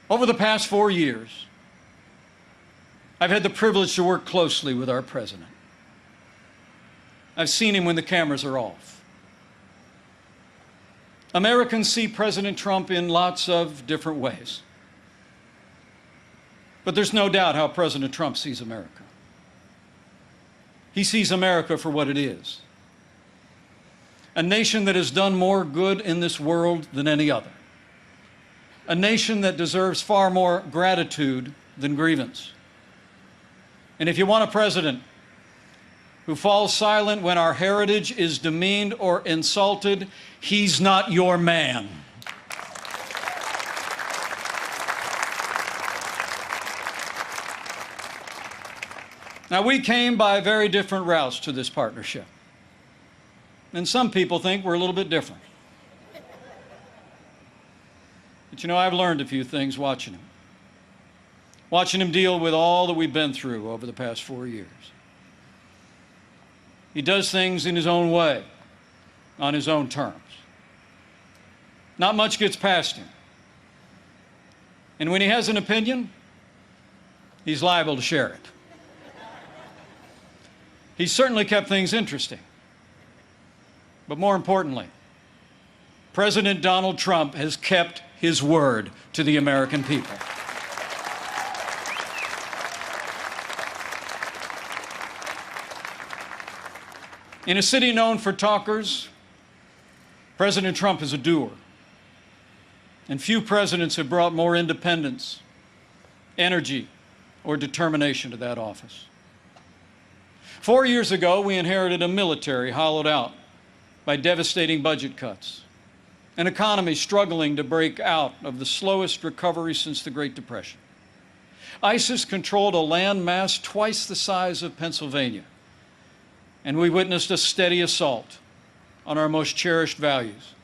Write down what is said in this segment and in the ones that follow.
Over the past 4 years, I've had the privilege to work closely with our president. I've seen him when the cameras are off. Americans see President Trump in lots of different ways. But there's no doubt how President Trump sees America. He sees America for what it is. A nation that has done more good in this world than any other. A nation that deserves far more gratitude than grievance. And if you want a president who falls silent when our heritage is demeaned or insulted, he's not your man. Now, we came by very different routes to this partnership. And some people think we're a little bit different. But you know, I've learned a few things watching him. Watching him deal with all that we've been through over the past 4 years. He does things in his own way, on his own terms. Not much gets past him. And when he has an opinion, he's liable to share it. He's certainly kept things interesting. But more importantly, President Donald Trump has kept his word to the American people. In a city known for talkers, President Trump is a doer. And few presidents have brought more independence, energy, or determination to that office. 4 years ago, we inherited a military hollowed out by devastating budget cuts, an economy struggling to break out of the slowest recovery since the Great Depression. ISIS controlled a land mass twice the size of Pennsylvania, and we witnessed a steady assault on our most cherished values,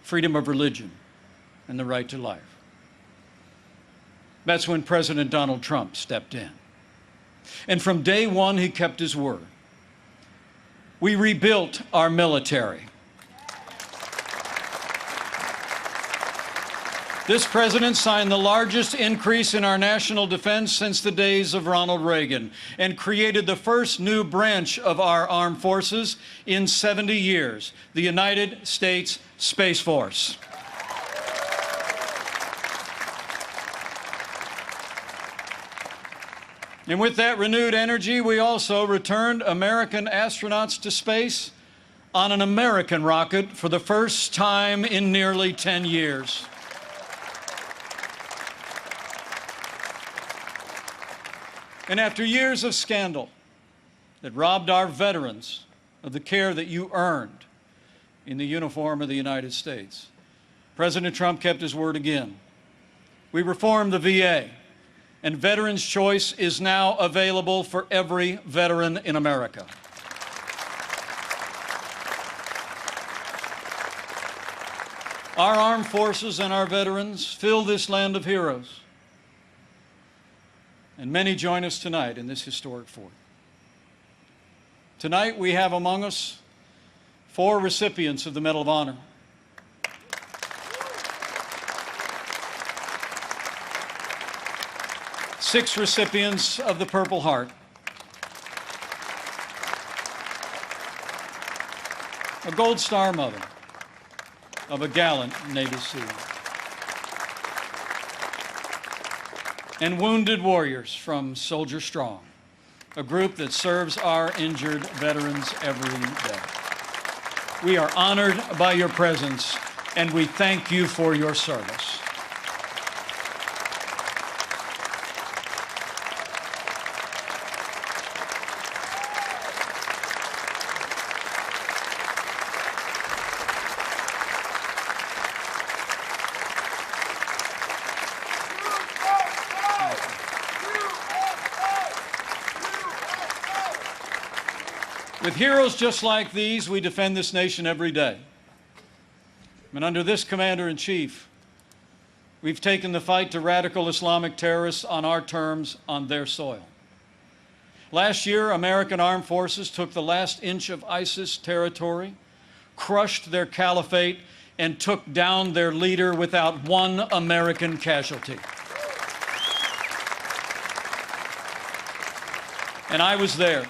freedom of religion and the right to life. That's when President Donald Trump stepped in. And from day one, he kept his word. We rebuilt our military. This president signed the largest increase in our national defense since the days of Ronald Reagan and created the first new branch of our armed forces in 70 years, the United States Space Force. And with that renewed energy, we also returned American astronauts to space on an American rocket for the first time in nearly 10 years. And after years of scandal that robbed our veterans of the care that you earned in the uniform of the United States, President Trump kept his word again. We reformed the VA. And Veterans Choice is now available for every veteran in America. Our armed forces and our veterans fill this land of heroes. And many join us tonight in this historic fort. Tonight we have among us 4 recipients of the Medal of Honor. Six recipients of the Purple Heart. A Gold Star mother of a gallant Navy SEAL. And wounded warriors from Soldier Strong, a group that serves our injured veterans every day. We are honored by your presence, and we thank you for your service. With heroes just like these, we defend this nation every day. And under this Commander-in-Chief, we've taken the fight to radical Islamic terrorists on our terms, on their soil. Last year, American armed forces took the last inch of ISIS territory, crushed their caliphate, and took down their leader without one American casualty. And I was there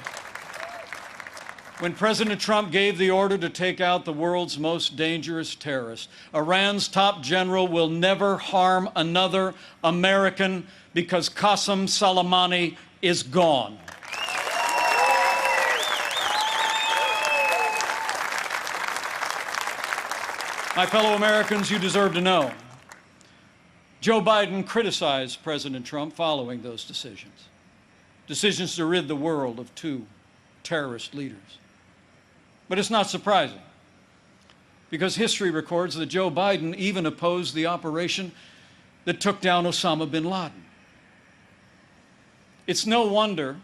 when President Trump gave the order to take out the world's most dangerous terrorist. Iran's top general will never harm another American because Qasem Soleimani is gone. My fellow Americans, you deserve to know. Joe Biden criticized President Trump following those decisions. Decisions to rid the world of two terrorist leaders. But it's not surprising, because history records that Joe Biden even opposed the operation that took down Osama bin Laden. It's no wonder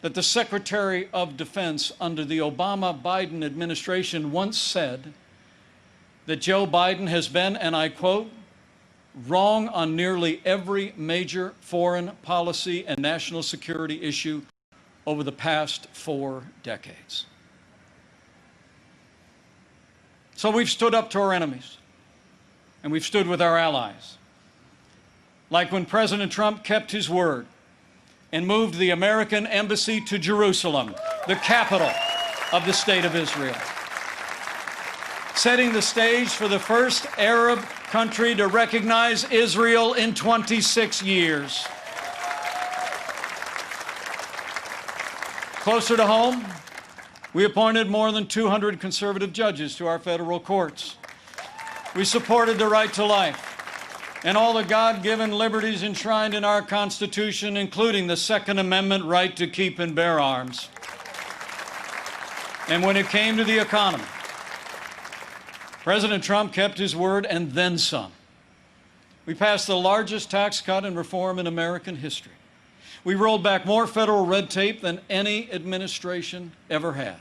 that the Secretary of Defense under the Obama-Biden administration once said that Joe Biden has been, and I quote, wrong on nearly every major foreign policy and national security issue over the past 4 decades. So we've stood up to our enemies, and we've stood with our allies. Like when President Trump kept his word and moved the American embassy to Jerusalem, the capital of the State of Israel, setting the stage for the first Arab country to recognize Israel in 26 years. Closer to home, we appointed more than 200 conservative judges to our federal courts. We supported the right to life and all the God-given liberties enshrined in our Constitution, including the Second Amendment right to keep and bear arms. And when it came to the economy, President Trump kept his word and then some. We passed the largest tax cut and reform in American history. We rolled back more federal red tape than any administration ever had.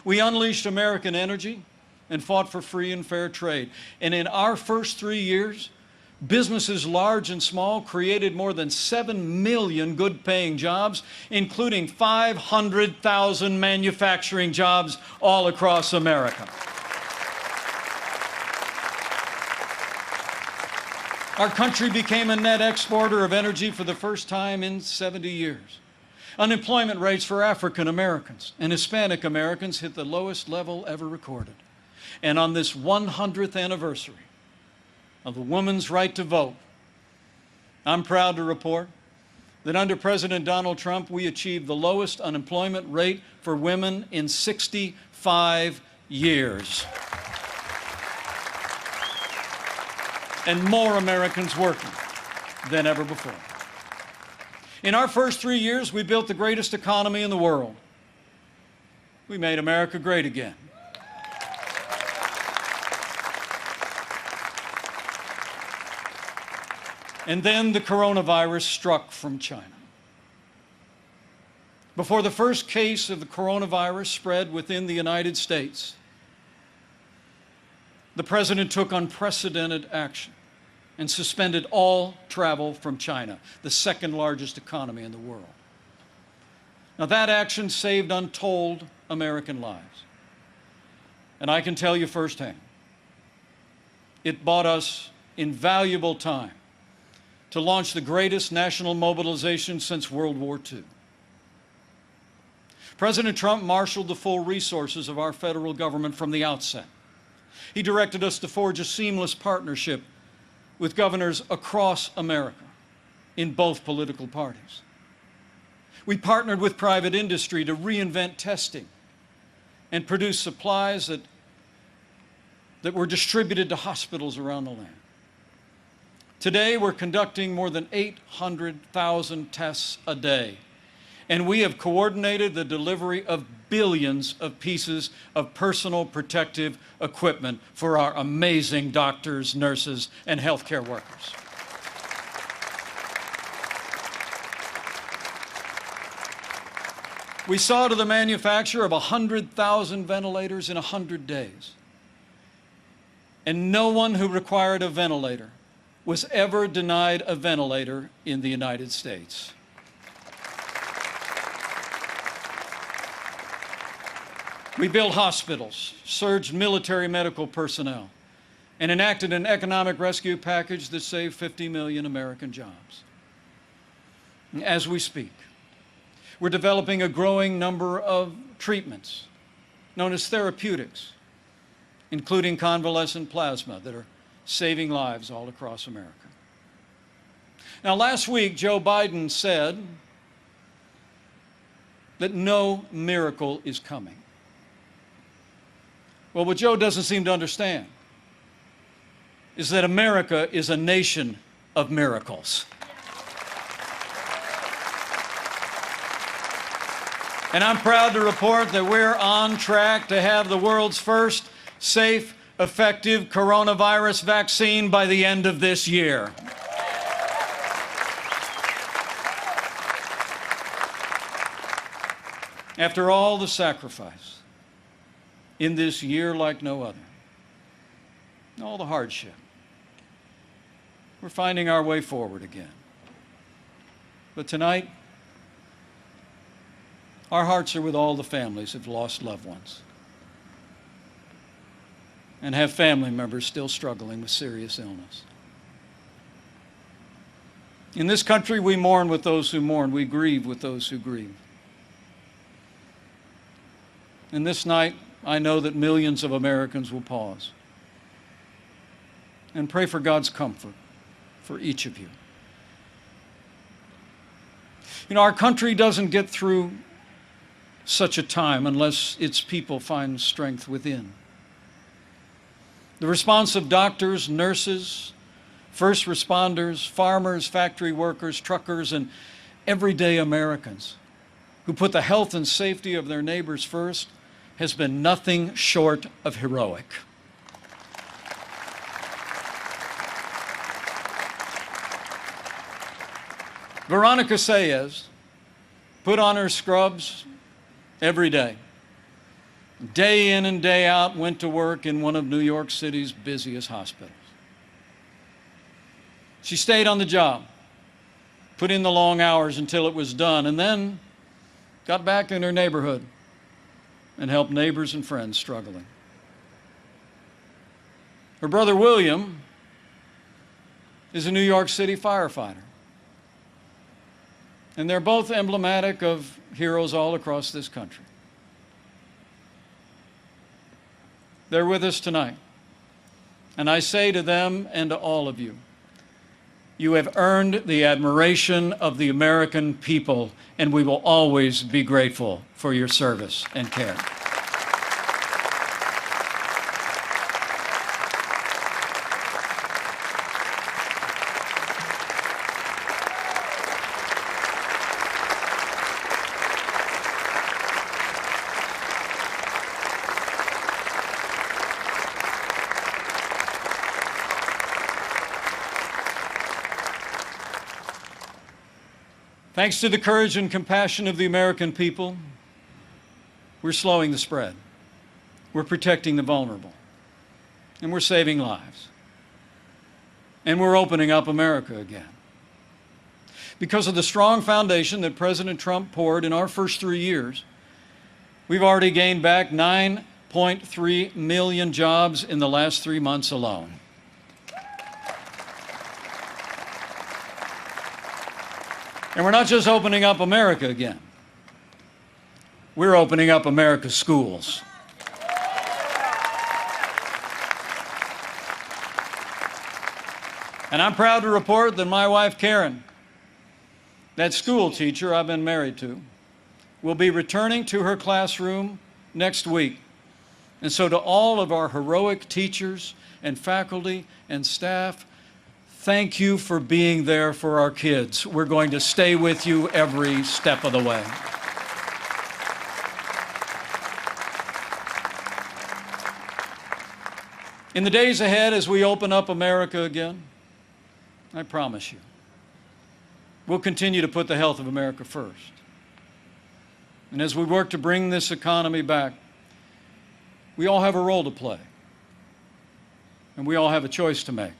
We unleashed American energy and fought for free and fair trade. And in our first 3 years, businesses large and small created more than 7 million good-paying jobs, including 500,000 manufacturing jobs all across America. Our country became a net exporter of energy for the first time in 70 years. Unemployment rates for African Americans and Hispanic Americans hit the lowest level ever recorded. And on this 100th anniversary of the woman's right to vote, I'm proud to report that under President Donald Trump, we achieved the lowest unemployment rate for women in 65 years. And more Americans working than ever before. In our first 3 years, we built the greatest economy in the world. We made America great again. And then the coronavirus struck from China. Before the first case of the coronavirus spread within the United States, the President took unprecedented action and suspended all travel from China, the second largest economy in the world. Now, that action saved untold American lives. And I can tell you firsthand, it bought us invaluable time to launch the greatest national mobilization since World War II. President Trump marshaled the full resources of our federal government from the outset. He directed us to forge a seamless partnership with governors across America in both political parties. We partnered with private industry to reinvent testing and produce supplies that were distributed to hospitals around the land. Today, we're conducting more than 800,000 tests a day, and we have coordinated the delivery of billions of pieces of personal protective equipment for our amazing doctors, nurses, and healthcare workers. We saw to the manufacture of 100,000 ventilators in 100 days. And no one who required a ventilator was ever denied a ventilator in the United States. We built hospitals, surged military medical personnel, and enacted an economic rescue package that saved 50 million American jobs. As we speak, we're developing a growing number of treatments known as therapeutics, including convalescent plasma, that are saving lives all across America. Now, last week, Joe Biden said that no miracle is coming. Well, what Joe doesn't seem to understand is that America is a nation of miracles. And I'm proud to report that we're on track to have the world's first safe, effective coronavirus vaccine by the end of this year. After all the sacrifice in this year like no other, all the hardship, we're finding our way forward again. But tonight, our hearts are with all the families who've lost loved ones and have family members still struggling with serious illness. In this country, we mourn with those who mourn. We grieve with those who grieve. And this night, I know that millions of Americans will pause and pray for God's comfort for each of you. You know, our country doesn't get through such a time unless its people find strength within. The response of doctors, nurses, first responders, farmers, factory workers, truckers, and everyday Americans who put the health and safety of their neighbors first has been nothing short of heroic. Veronica Sayez put on her scrubs every day. Day in and day out, went to work in one of New York City's busiest hospitals. She stayed on the job, put in the long hours until it was done, and then got back in her neighborhood and helped neighbors and friends struggling. Her brother William is a New York City firefighter. And they're both emblematic of heroes all across this country. They're with us tonight. And I say to them and to all of you, you have earned the admiration of the American people, and we will always be grateful for your service and care. Thanks to the courage and compassion of the American people, we're slowing the spread. We're protecting the vulnerable. And we're saving lives. And we're opening up America again. Because of the strong foundation that President Trump poured in our first 3 years, we've already gained back 9.3 million jobs in the last 3 months alone. And we're not just opening up America again. We're opening up America's schools. And I'm proud to report that my wife, Karen, that school teacher I've been married to, will be returning to her classroom next week. And so to all of our heroic teachers and faculty and staff, thank you for being there for our kids. We're going to stay with you every step of the way. In the days ahead, as we open up America again, I promise you, we'll continue to put the health of America first. And as we work to bring this economy back, we all have a role to play. And we all have a choice to make.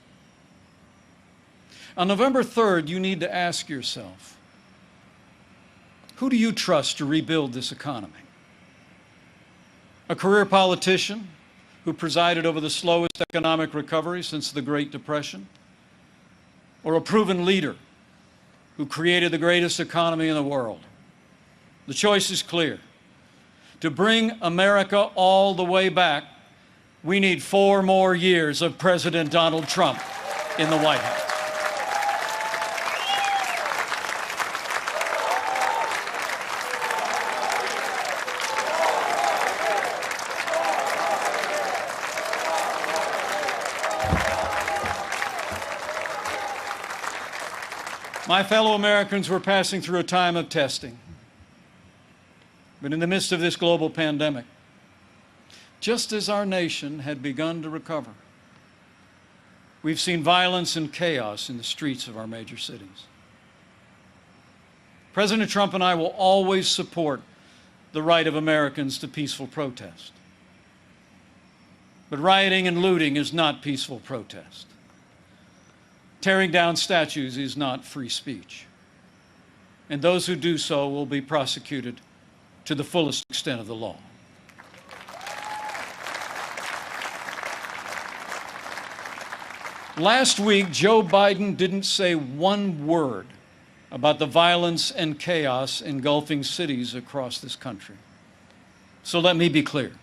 On November 3rd, you need to ask yourself, who do you trust to rebuild this economy? a career politician who presided over the slowest economic recovery since the Great Depression, or a proven leader who created the greatest economy in the world. The choice is clear. To bring America all the way back, we need 4 more years of President Donald Trump in the White House. My fellow Americans, were passing through a time of testing. But in the midst of this global pandemic, just as our nation had begun to recover, we've seen violence and chaos in the streets of our major cities. President Trump and I will always support the right of Americans to peaceful protest. But rioting and looting is not peaceful protest. Tearing down statues is not free speech. And those who do so will be prosecuted to the fullest extent of the law. Last week, Joe Biden didn't say one word about the violence and chaos engulfing cities across this country. So let me be clear.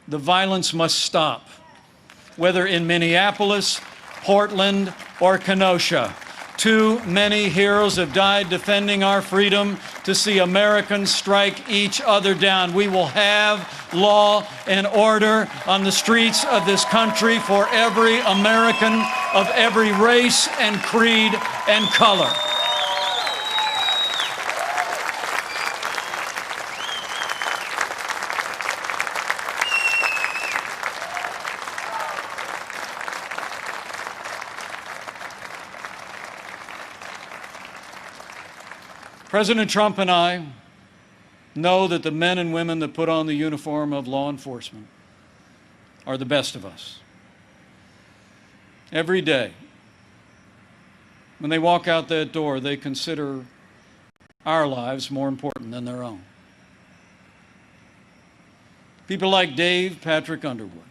The violence must stop, whether in Minneapolis, Portland, or Kenosha. Too many heroes have died defending our freedom to see Americans strike each other down. We will have law and order on the streets of this country for every American of every race and creed and color. President Trump and I know that the men and women that put on the uniform of law enforcement are the best of us. Every day, when they walk out that door, they consider our lives more important than their own. People like Dave Patrick Underwood,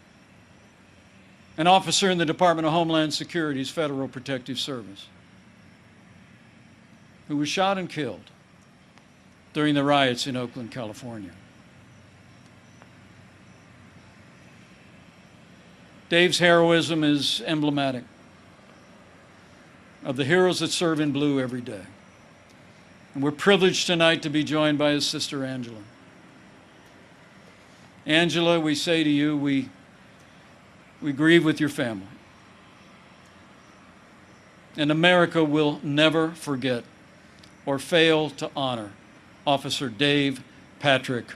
an officer in the Department of Homeland Security's Federal Protective Service, who was shot and killed during the riots in Oakland, California. Dave's heroism is emblematic of the heroes that serve in blue every day. And we're privileged tonight to be joined by his sister, Angela. Angela, we say to you, we grieve with your family. And America will never forget or fail to honor Officer Dave Patrick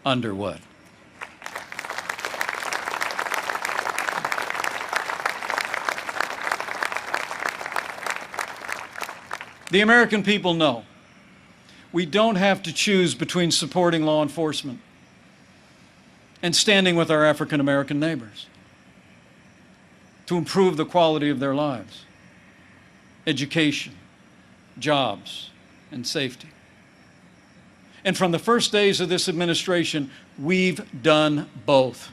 Underwood. The American people know we don't have to choose between supporting law enforcement and standing with our African American neighbors to improve the quality of their lives, education, jobs, and safety. And from the first days of this administration, we've done both.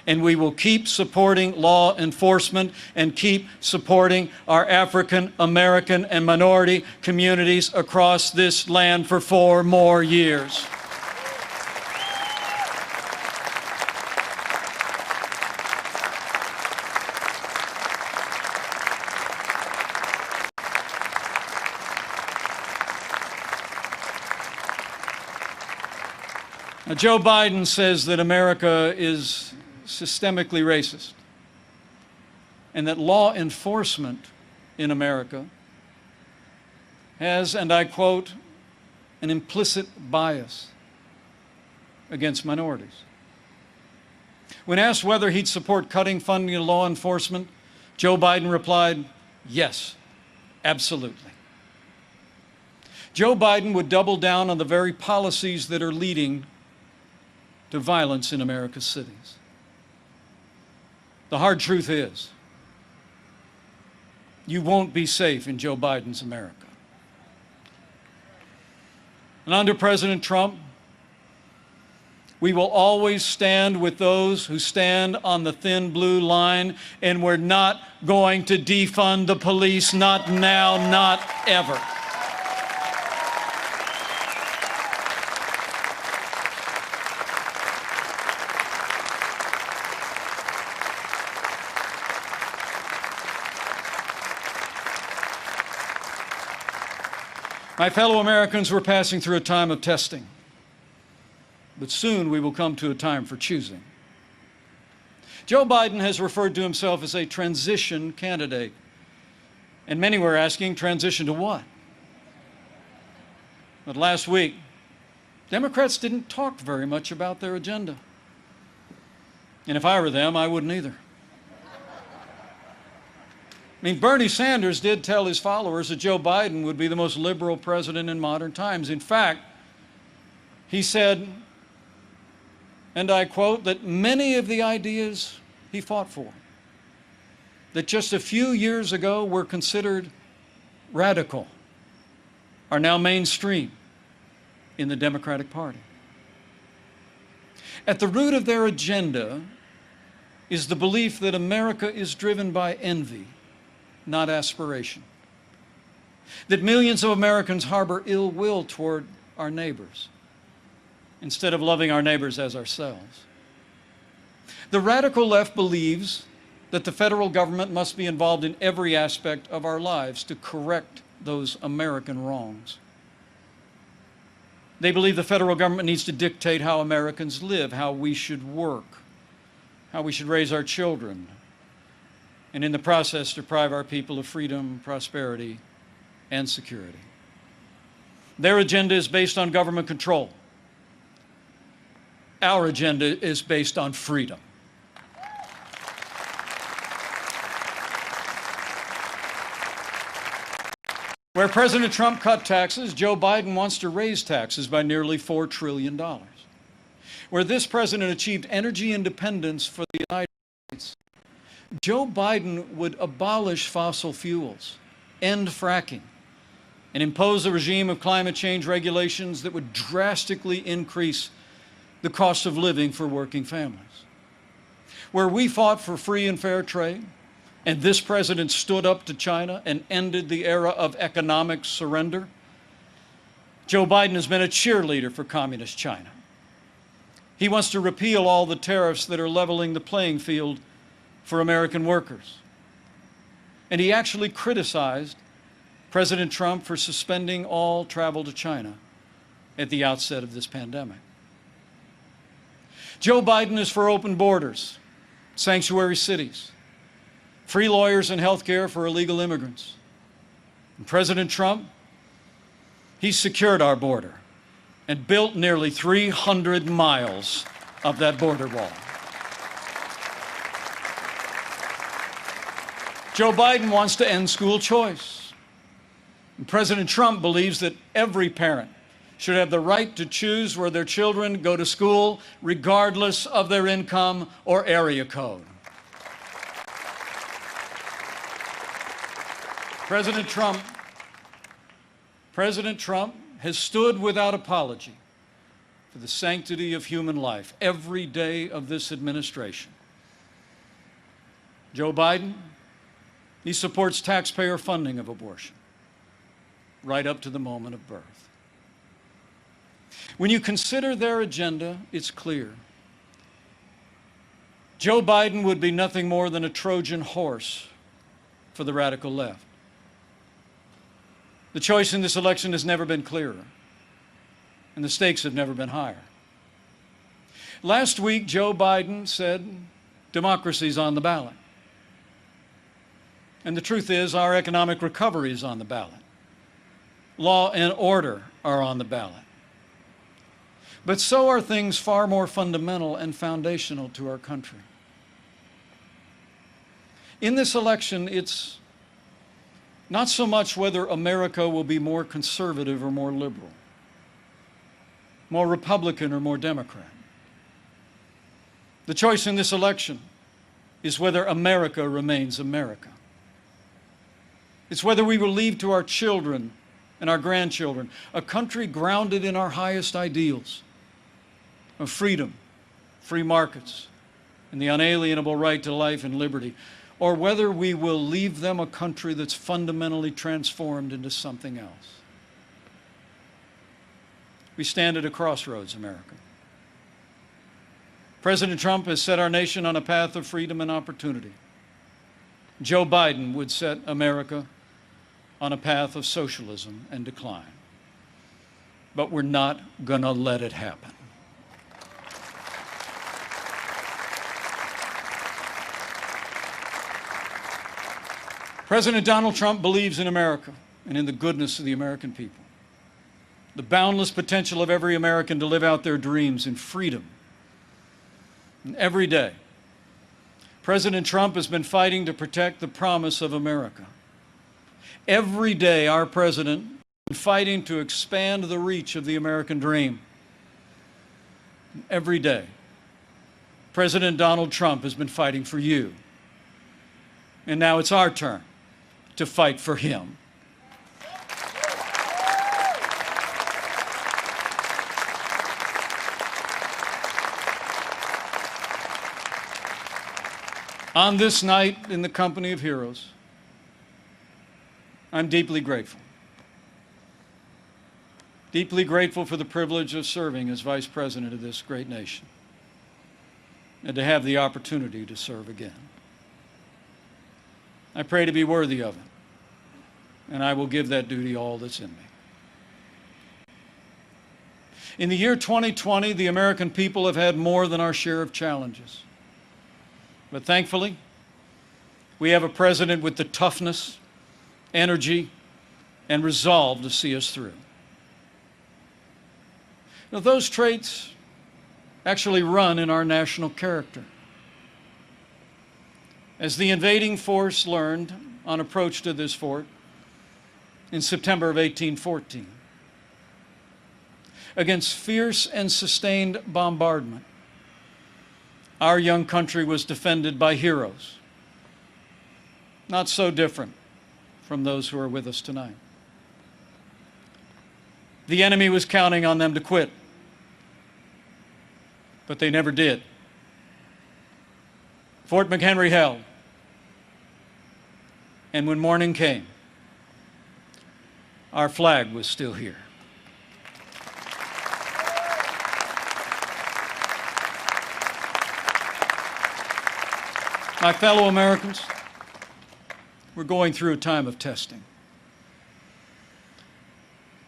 And we will keep supporting law enforcement and keep supporting our African American and minority communities across this land for 4 more years. Now, Joe Biden says that America is systemically racist and that law enforcement in America has, and I quote, an implicit bias against minorities. When asked whether he'd support cutting funding to law enforcement, Joe Biden replied, yes, absolutely. Joe Biden would double down on the very policies that are leading to violence in America's cities. The hard truth is, you won't be safe in Joe Biden's America. And under President Trump, We will always stand with those who stand on the thin blue line, and we're not going to defund the police, not now, not ever. My fellow Americans, we're passing through a time of testing, but soon we will come to a time for choosing. Joe Biden has referred to himself as a transition candidate, and many were asking, transition to what? But last week, Democrats didn't talk very much about their agenda. And if I were them, I wouldn't either. I mean, Bernie Sanders did tell his followers that Joe Biden would be the most liberal president in modern times. In fact, he said, and I quote, that many of the ideas he fought for, that just a few years ago were considered radical, are now mainstream in the Democratic Party. At the root of their agenda is the belief that America is driven by envy, not aspiration. That millions of Americans harbor ill will toward our neighbors instead of loving our neighbors as ourselves. The radical left believes that the federal government must be involved in every aspect of our lives to correct those American wrongs. They believe the federal government needs to dictate how Americans live, how we should work, how we should raise our children, and in the process deprive our people of freedom, prosperity, and security. Their agenda is based on government control. Our agenda is based on freedom. Where President Trump cut taxes, Joe Biden wants to raise taxes by nearly $4 trillion. Where this president achieved energy independence for the United States, Joe Biden would abolish fossil fuels, end fracking, and impose a regime of climate change regulations that would drastically increase the cost of living for working families. Where we fought for free and fair trade, and this president stood up to China and ended the era of economic surrender, Joe Biden has been a cheerleader for communist China. He wants to repeal all the tariffs that are leveling the playing field for American workers. And he actually criticized President Trump for suspending all travel to China at the outset of this pandemic. Joe Biden is for open borders, sanctuary cities, free lawyers and health care for illegal immigrants. And President Trump, he's secured our border and built nearly 300 miles of that border wall. Joe Biden wants to end school choice. And President Trump believes that every parent should have the right to choose where their children go to school, regardless of their income or area code. President Trump has stood without apology for the sanctity of human life every day of this administration. Joe Biden, he supports taxpayer funding of abortion, right up to the moment of birth. When you consider their agenda, it's clear. Joe Biden would be nothing more than a Trojan horse for the radical left. The choice in this election has never been clearer, and the stakes have never been higher. Last week, Joe Biden said, democracy's on the ballot. And the truth is, our economic recovery is on the ballot. Law and order are on the ballot. But so are things far more fundamental and foundational to our country. In this election, it's not so much whether America will be more conservative or more liberal, more Republican or more Democrat. The choice in this election is whether America remains America. It's whether we will leave to our children and our grandchildren a country grounded in our highest ideals, of freedom, free markets, and the unalienable right to life and liberty, or whether we will leave them a country that's fundamentally transformed into something else. We stand at a crossroads, America. President Trump has set our nation on a path of freedom and opportunity. Joe Biden would set America on a path of socialism and decline. But we're not going to let it happen. President Donald Trump believes in America and in the goodness of the American people, the boundless potential of every American to live out their dreams in freedom. And every day, President Trump has been fighting to protect the promise of America. Every day, our president has been fighting to expand the reach of the American dream. And every day, President Donald Trump has been fighting for you. And now it's our turn to fight for him. On this night, in the company of heroes, I'm deeply grateful. Deeply grateful for the privilege of serving as Vice President of this great nation and to have the opportunity to serve again. I pray to be worthy of it, and I will give that duty all that's in me. In the year 2020, the American people have had more than our share of challenges. But thankfully, we have a president with the toughness, energy, and resolve to see us through. Now, those traits actually run in our national character. As the invading force learned on approach to this fort in September of 1814, against fierce and sustained bombardment, our young country was defended by heroes, not so different from those who are with us tonight. The enemy was counting on them to quit, but they never did. Fort McHenry held, and when morning came, our flag was still here. My fellow Americans, we're going through a time of testing.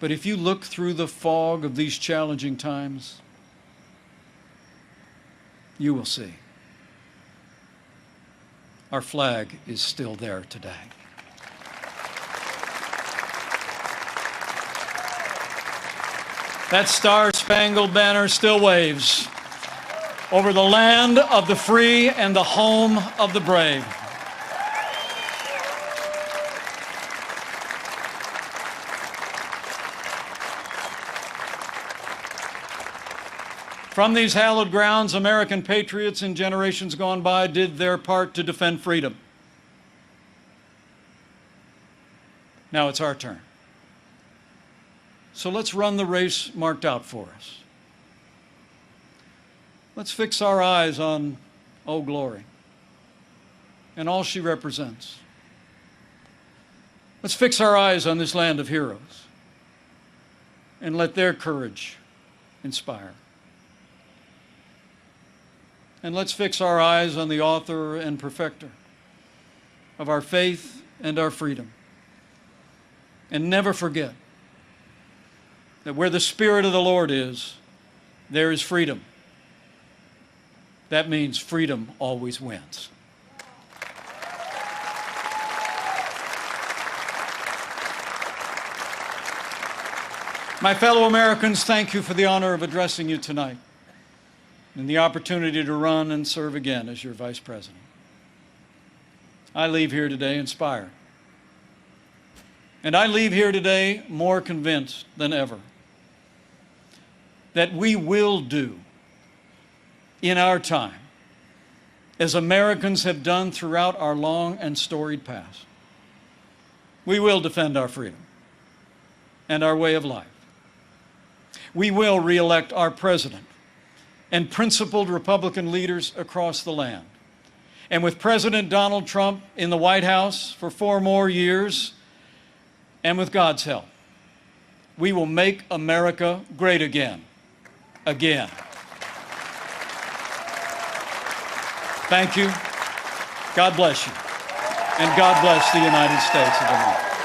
But if you look through the fog of these challenging times, you will see our flag is still there today. That star-spangled banner still waves over the land of the free and the home of the brave. From these hallowed grounds, American patriots in generations gone by did their part to defend freedom. Now it's our turn. So let's run the race marked out for us. Let's fix our eyes on Old Glory and all she represents. Let's fix our eyes on this land of heroes and let their courage inspire. And let's fix our eyes on the author and perfecter of our faith and our freedom. And never forget that where the Spirit of the Lord is, there is freedom. That means freedom always wins. My fellow Americans, thank you for the honor of addressing you tonight and the opportunity to run and serve again as your Vice President. I leave here today inspired. And I leave here today more convinced than ever that we will do in our time as Americans have done throughout our long and storied past. We will defend our freedom and our way of life. We will re-elect our president and principled Republican leaders across the land. And with President Donald Trump in the White House for 4 more years, and with God's help, we will make America great again. Again. Thank you. God bless you. And God bless the United States of America.